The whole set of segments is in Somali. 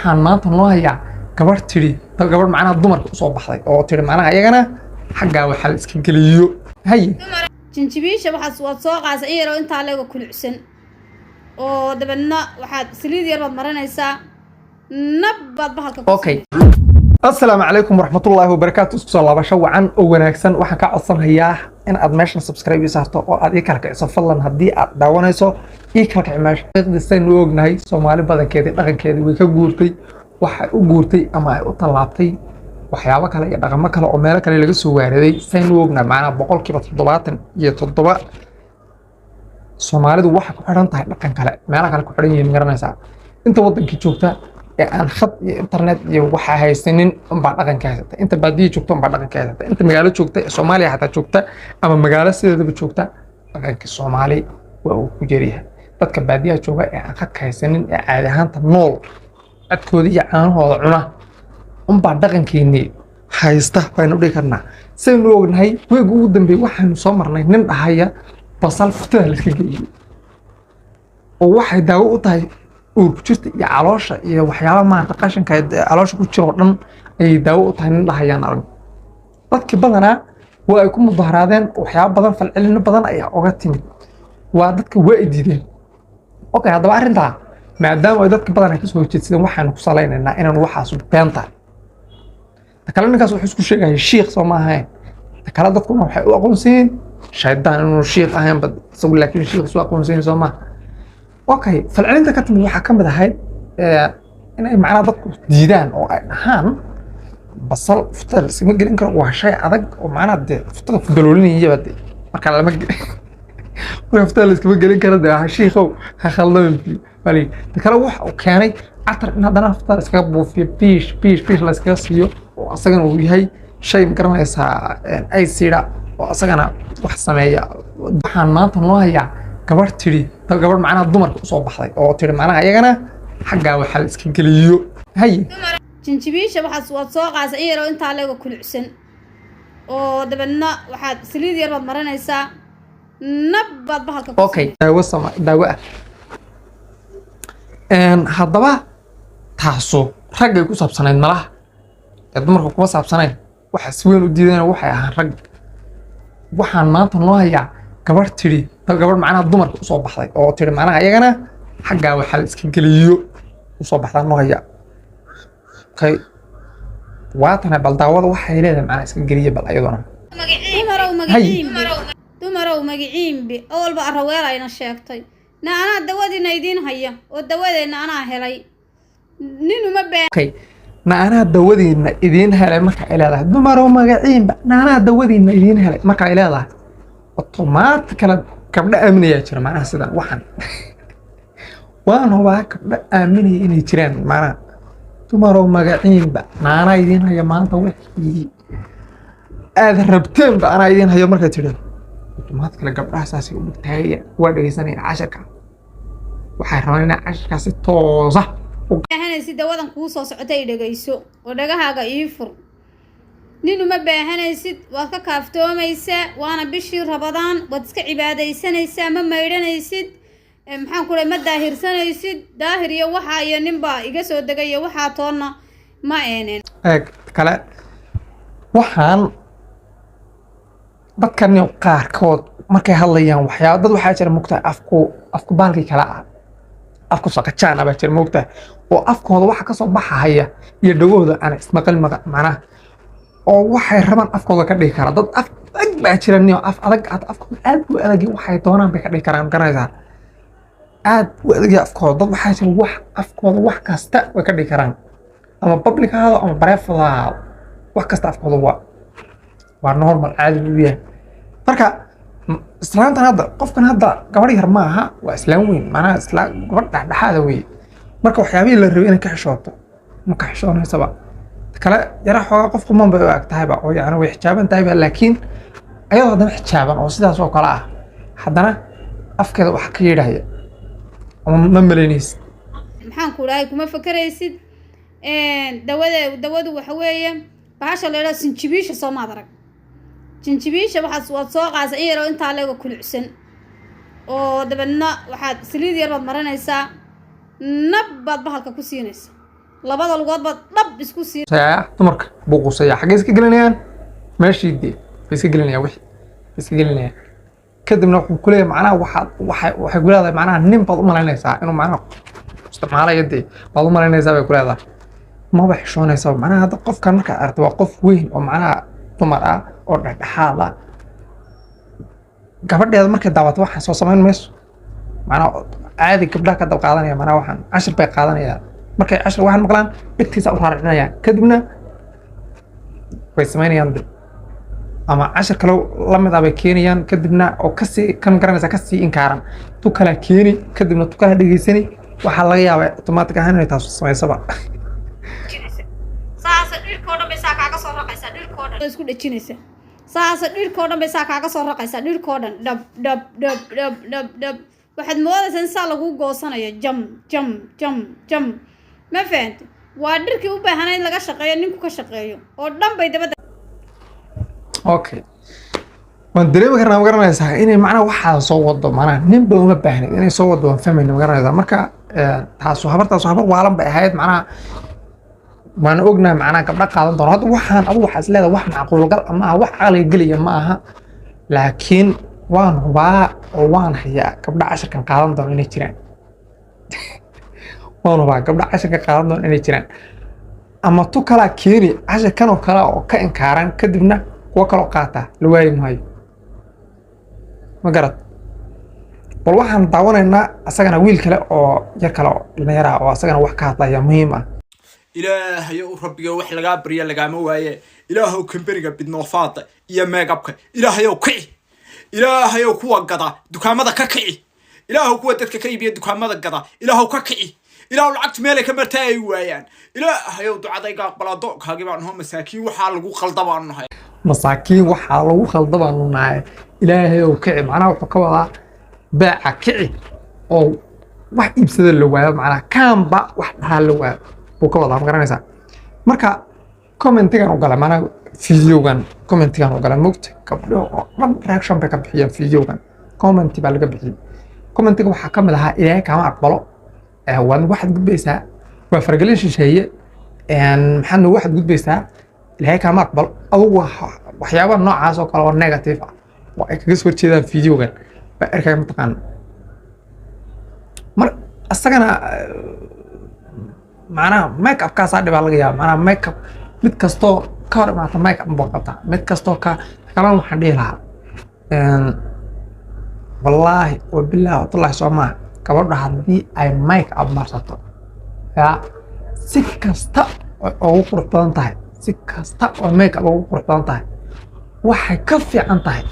waxaan maanta noo hayaa gabar tiri gabar macnaha dumarka u soo baxday oo tiri macnaha ayagana xaggaa waxa la iska geliyo hay jinjibiisha waad soo qaasa in yaro inta laga kulcsan oo dabadna waxaad saliid yar baad marinaysaa nabad bahalka okay السلام عليكم ورحمة الله وبركاته سؤال الله بشوعا ونكسن وحن كعصن هياه إن أدمشنا سبسكرايب يسارتو أو أديك لك إصفلنا هدي داونيسو إيك لك عماش قدستين ووجناي سومالي بدن كذي لكن كذي ويكجورتي وجورتي أما طلعتي وحيابك على رقمك على عمالك اللي لقى سواري سين ووجنا معنا بقول كيف تطبعات يتطبع سومالي دو واحد كحران تاي لكن كلا مالك على كحران يمكن ساعة أنت وضعك شوفته aan khad iyo internet iyo waxa haysanin baa dhaqanka haysata inta baadiyo joogto baa dhaqanka haysata inta magaalo joogta Soomaaliya hatta joogta ama magaalo sideedaba joogta dhaqanka Soomaali waa uu ku jariyahay dadka baadiyaha jooga ee aan khad haysanin ee caadi ahaanta nool adkooda iyo caanahooda cuna baa dhaqankeeni haysta baynu dhigi karnaa saynu ognahay weegu ugu dambeeyay waxaanu soo marnay nin dhahaya basal futada la iska geeyay oo waxay daawo u tahay urkujirta iyo caloosha iyo waxyaabo maanta qashinka caloosha ku jiro dhan ay daawo u tahay nin dhahayaan arag dadkii badanaa waa ay ku mudaharaadeen waxyaabo badan falcelin badan ayaa uga timid waa dadka waa diideen okay haddaba arrinta maadaama ay dadka badan ay ka soo jeedsadeen waxaan ku saleynaynaa inaan waxaas beenta kala ninkaas wuxuu isku sheegay sheekh Soomaaliya kala dadkuna waxay u aqoonsiin shaydaan inuu sheekh ahaan bad isagu laakiin sheekh soo aqoonsiin Soomaaliya okay falcelinta ka timid waxa kamid ahayd in ay macna dadku diidaan oo ay ahaan basal futada isma gelin karo waa shay adag oo macna futada ku daloolinaya bad marka lama waa futada isma gelin karo sheekhow ha khaldan bali kala wax uu keenay atar in hadana futada iska buufiyo fish la iska siiyo oo asagana uu yahay shay garanaysa ay siira oo asagana wax sameeya waxaan maanta noo hayaa gabar tiri gabar macnaha dumarka u soo baxday oo tiri macnaha ayagana xaggaa waxa la iska geliyo hay jinjibiisha waad soo qaasa in yaro inta laga kulcsan oo dabadna waxaad saliid yar baad marinaysaa nabad bahalka okay daawo haddaba taaso ragay ku saabsanayd malaha ee dumarka kuma saabsanayn waxa si weyn u diideen waxay ahaan rag waxaan maanta noo hayaa gabar tiri gabar macnaha dumarka u soo baxday oo tiri macnaha ayagana xaggaa waxa la iska geliyo u soo baxdaa noo haya okay waatana bal daawada waxay leedahay macnaha iska geliyo bal ayaduna dumarow magaciimbi awalba arraweel ayna sheegtay anaa dawadina idiin haya oo dawadeena anaa helay nin uma baahan okay anaa dawadina idiin helay marka ay leedahay dumarow magaciimba anaa dawadina idiin helay marka ay leedahay automatically gabdha aaminaya jira macnaha sidan waxan waan hubaa gabdha aaminaya inay jiraan macnaha dumarow magaciinba naana idiin haya maanta wixii aad rabteen ba ana idiin hayo markay tireen automatically gabdhaha saasi u dhigtay waa dhageysanaya casharka waxay rabaan inay casharkaasi toosa baahanaysid dawadan kuu soo socotay dhageyso oo dhagahaaga ii fur nin uma baahanaysid waad ka kaaftoomaysaa waana bishii Ramadaan waad iska cibaadaysanaysaa ma maydhanaysid maxaan ku leeyahay ma daahirsanaysid daahir iyo waxa iyo ninba iga soo dagay waxa toona ma eeneen kale waxaan dadkan qaarkood markay hadlayaan waxyaabo dad waxa jira mugta afku baalkii kala ah afku saqajaan aba jira mugta oo afkooda waxa ka soo baxaya iyo dhagooda aan ismaqal macnaha oo waxay rabaan afkooda ka dhigi kara dad af adag baa jira niyo af adag afkooda aad u adag waxay doonaan bay ka dhigi karaan garanaysaa aad u adag afkooda dad waxay jira wax afkooda wax kasta way ka dhigi karaan ama public ahaado ama private ahaado wax kasta afkooda waa normal caadi u yahay marka islaantan hadda qofkan hadda gabar yar ma aha waa islaan weyn macnaha islaan gabar dhaxdhaxaada weey marka waxyaabihii la rabay inay ka xishooto ma ka xishoonaysaba kala yara xoogaa qofku ma bay u agtahayba oo yaani way xijaaban tahayba laakiin ayadoo haddana xijaaban oo sidaas oo kale ah haddana afkeeda wax ka yidhaahaya ama ma malaynaysid maxaan ku dhahay kuma fakaraysid dawadu waxa weeye bahasha la yiraahdo jinjibiisha Soomaad arag jinjibiisha waad soo qaasa in yaro inta laga kulcsan oo dabadna waxaad saliid yar baad marinaysaa nabad bahalka ku siinaysaa labada lugood baad dhab isku sii saya dumarka buuqusaya xagee iska gelinayaan meeshii dee iska gelinaya wixii iska gelinaya kadibna wuxuu ku leeyahay macnaha waxay ku leedahay macnaha nin baad u malaynaysaa inuu macnaha isticmaalayo dee baad u malaynaysaa bay ku leedahay maba xishoonaysaa macnaha hadda qofkan markaad aragto waa qof weyn oo macnaha dumar ah oo dhexdhexaad ah gabadheeda markay daawato waxaan soo samayn mayso macnaha caadi gabdhaha ka dab qaadanaya macnaha waxaan cashir bay qaadanayaan markay cashir waxaan maqlaan dhigtiisa u raaricinayaan kadibna way samaynayaan ama cashir kale la mid ah bay keenayaan kadibna oo kasii kan garanaysa kasii inkaaran tu kala keeni kadibna tu kala dhageysani waxaa laga yaabaa automatic ahaan inay taas samaysaba saasa dhirkoo dhan bay saa kaaga soo raqaysaa dhirkoo dhan isku dhajinaysa saasa dhirkoo dhan bay saa kaaga soo raqaysaa dhirkoo dhan dhab dhab dhab dhab dhab dhab waxaad moodaysaa in saa lagu goosanayo jam jam jam jam ma fahanti waa dhirkii u baahanay in laga shaqeeyo ninku ka shaqeeyo oo dhan bay dabada okay waan dareemi karnaa ma garanaysaa inay macnaha waxaa soo wado macnaha ninba uma baahnayd inay soo wado waan fahmayna ma garanaysaa marka taasu habar waalan bay ahayd macnaha waan ognahay macnaha gabdha qaadan doono hadda waxaan adigu waxaa is leedahay wax macquulgal ama wax caqliga gelaya ma aha laakiin waan hubaa oo waan hayaa gabdha cashirkan qaadan doono inay jiraan waan hubaa gabdha cashirkan qaadan doono inay jiraan ama tu kalaa keeni cashirkan oo kale oo ka inkaaran kadibna kuwa kaloo qaata la waayi maayo ma garad bal waxaan daawanaynaa asagana wiil kale oo yar kale oo dhalinyara oo asagana wax ka hadlaya muhiim ah ilaahayow rabbiga wax lagaa barya lagaama waaye ilaahow kamberiga bidnoofaada iyo meegabka ilaahayow kici ilaahayow kuwa gada dukaamada ka kici ilaahow kuwa dadka ka iibiya dukaamada gada ilaahow ka kici ilaahow lacagtu meelay ka martaa ay waayaan ilaahayow ducadayga aqbalaado kaagi baan noo masaakiin waxaa lagu qaldabaan nahay masaakiin waxaa lagu khaldabaanu nahay ilaahayow kici macnaha wuxuu ka wadaa baaca kici oo wax iibsada la waayo macnaha kaanba wax dhahaa la waayo buu ka wadaa ma garanaysaa marka commentigan u gala macnaha videogan commentigan u gala mogta gabdho oo dhan reaction bay ka bixiyeen videogan commenti baa laga bixiyey commentiga waxaa ka mid ahaa ilaahay kaama aqbalo waad waxaad gudbaysaa waa fargelin shisheeye maxaadna waxaad gudbaysaa ilaahay kaama aqbalo adugu waxyaabaha noocaas oo kale oo negative ah oo ay kaga soo horjeedaan videogan baa erkaya mataqaana mar asagana macnaha make up kaasaa dhibaa laga yaaba macnaha make up mid kastoo ka hor imaata make up buu qabtaa mid kastoo ka kalena waxaan dhihi lahaa wallaahi wabilaahi watallahi soo maaha gabadha haddii ay make up marsato yaa si kasta oo ugu qurux badan tahay si kasta oo make up ugu qurux badan tahay waxay ka fiican tahay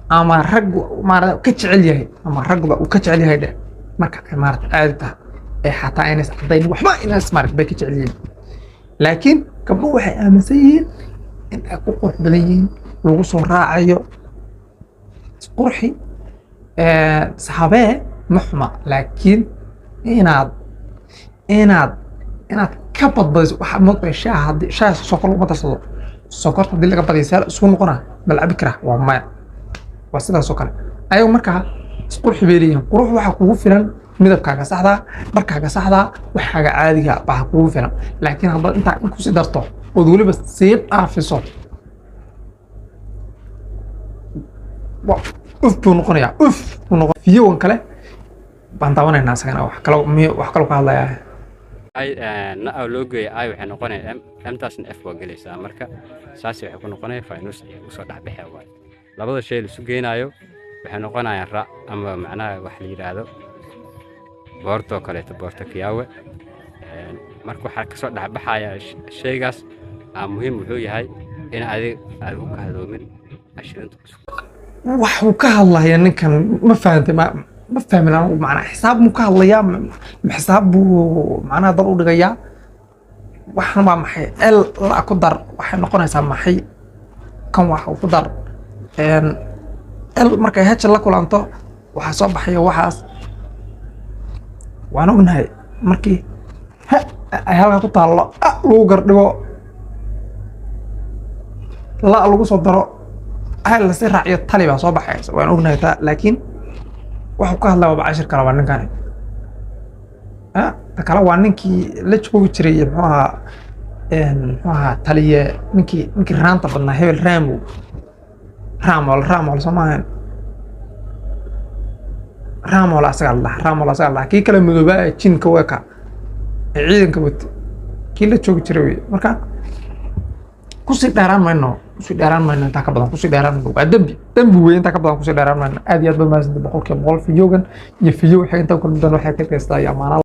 ama raggu maarata ka jecel yahay ama ragba uu ka jecel yahay dheh marka ay maarata aadi tahay ee xataa inays caddayn waxba inays maarata bay ka jecel yihiin laakiin gabdhuhu waxay aaminsan yihiin in ay ku qurux badan yihiin lagu soo raacayo qurxi sahabee ma xuma laakiin inaad ka badbadiso waxaa moogtahay shaaha sokor laguma darsado sokorta haddii laga badiyo seel isugu noqona ma la cabi karaa waa maya waa sidaasoo kale ayagu markaa isqurxi bay leeyihiin qurux waxaa kugu filan midabkaaga saxdaa dharkaaga saxdaa waxaaga caadiga baa kugu filan laakiin haddaad intaa in kusii darto ood weliba sii dhaafiso uf buu noqonayaa uf buu noqon fiyowan kale baan daawanaynaa isagana wax kaloo ka hadlayaa na loo geeyay ay waxay noqonayaan m-taasna f waa gelaysaa marka saasi waxay ku noqonayaan finus usoo dhexbaxee waay labada shay la isu geenaayo waxay noqonayaan ra ama macnaha wax la yidhaahdo boortoo kaleeto boorto kiyaawe marka waxaa kasoo dhexbaxaya shaygaas muhiim wuxuu yahay in adig aad u kahdoomin ashirinta waxuu ka hadlaya ninkan ma fahantay ma fahmin anigu macnaa xisaab muu ka hadlayaa xisaab buu macnaha dad u dhigayaa waxan waa maxay el la ku dar waxay noqonaysaa maxay kan wax ku dar el markay heja la kulanto waxaa soo baxaya waxaas waan ognahay markii ay halka ku taallo lagu gardhigo la lagu soo daro lasii raaciyo tali baa soo baxaysa waan ognahay taa laakiin waxuu ka hadlaya waaba cashir kale waa ninkani takala waa ninkii la joogi jiray muxuu ahaa taliye ninkii raanta badnaa hebel raamol soomahan raamol asaga kii kale madoobaa jinka weeka ciidanka wata kii la joogi jiray wey marka kusii dheeraan mayno intaa ka badan kusii dheeraan mayno waa dembi wey intaa ka badan kusii dheeraan mayno aad iyo aad ba mahadsantahay boqolkiiba boqol fiyogan iyo fiyo waxay intaa kulmi doon waxay ka geystaa amaanada